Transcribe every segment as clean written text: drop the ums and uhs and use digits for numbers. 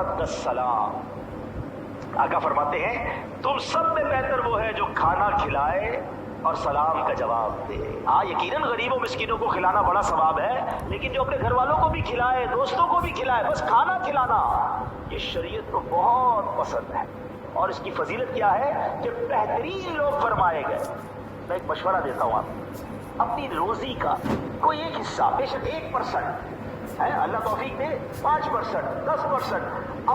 ورد السلام. آقا فرماتے ہیں تم سب میں بہتر وہ ہے جو کھانا کھلائے اور سلام کا جواب دے. ہاں یقیناً غریبوں مسکینوں کو کھلانا بڑا ثواب ہے، لیکن جو اپنے گھر والوں کو بھی کھلائے، دوستوں کو بھی کھلائے، بس کھانا کھلانا، یہ شریعت کو بہت پسند ہے. اور اس کی فضیلت کیا ہے کہ بہترین لوگ فرمائے گئے. میں ایک مشورہ دیتا ہوں آپ، اپنی روزی کا کوئی ایک حصہ، بے شک 1% ہے، اللہ توفیق دے 5%، 10%،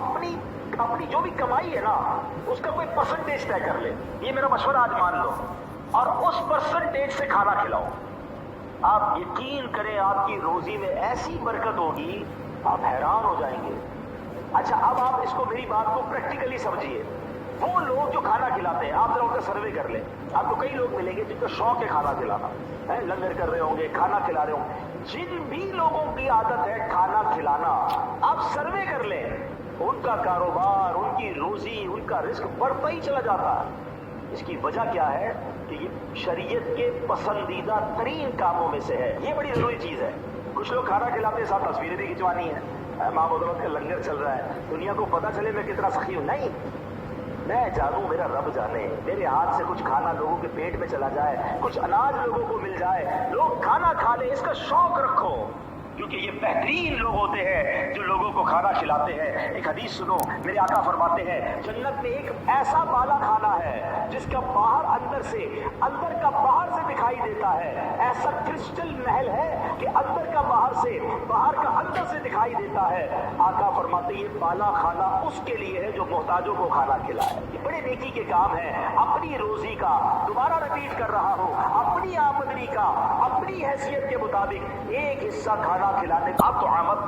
اپنی جو بھی کمائی ہے نا اس کا کوئی پرسنٹیج طے کر لے. یہ میرا مشورہ آج مان لو، اور اس پرسنٹیج سے کھانا کھلاؤ. آپ یقین کریں آپ کی روزی میں ایسی برکت ہوگی آپ حیران ہو جائیں گے. اچھا اب آپ اس کو، میری بات کو پریکٹیکلی سمجھیے. وہ لوگ جو کھانا کھلاتے ہیں، آپ ذرا ان کا سروے کر لیں. آپ کو کئی لوگ ملیں گے جن کا شوق ہے کھانا کھلانا، لنگر کر رہے ہوں گے، کھانا کھلا رہے ہوں گے. جن بھی لوگوں کی عادت ہے کھانا کھلانا، آپ سروے کر لیں، ان کا کاروبار، ان کی روزی، ان کا رزق بڑھتا ہی چلا جاتا ہے. اس کی وجہ کیا ہے کہ یہ شریعت کے پسندیدہ ترین کاموں میں سے ہے. یہ بڑی ضروری چیز ہے. کچھ لوگ کھانا کھلاتے ہیں، ساتھ تصویریں بھی کھنچوانی ہیں. ماں بدولت کا لنگر چل رہا ہے، دنیا کو پتہ چلے میں کتنا سخی ہوں. نہیں، میں جانوں، میرا رب جانے. میرے ہاتھ سے کچھ کھانا لوگوں کے پیٹ میں چلا جائے، کچھ اناج لوگوں کو مل جائے، لوگ کھانا کھا لیں، اس کا شوق رکھو، کیونکہ یہ بہترین لوگ ہوتے ہیں جو لوگوں کو کھانا کھلاتے ہیں. ایک حدیث سنو، میرے آقا فرماتے ہیں جنت میں ایک ایسا بالا کھانا ہے جس کا باہر اندر کا باہر سے دکھائی دیتا ہے. ایسا کرسٹل محل ہے کہ اندر کا باہر سے، باہر کا اندر سے دکھائی دیتا ہے. آقا فرماتے ہیں یہ بالا کھانا اس کے لیے ہے جو محتاجوں کو کھانا کھلائے. یہ بڑے نیکی کے کام ہیں. اپنی روزی کا، دوبارہ رپیٹ کر رہا ہوں، اپنی آمدنی کا، اپنی حیثیت کے مطابق ایک حصہ کھانا کھلانے کا. آپ تو آمد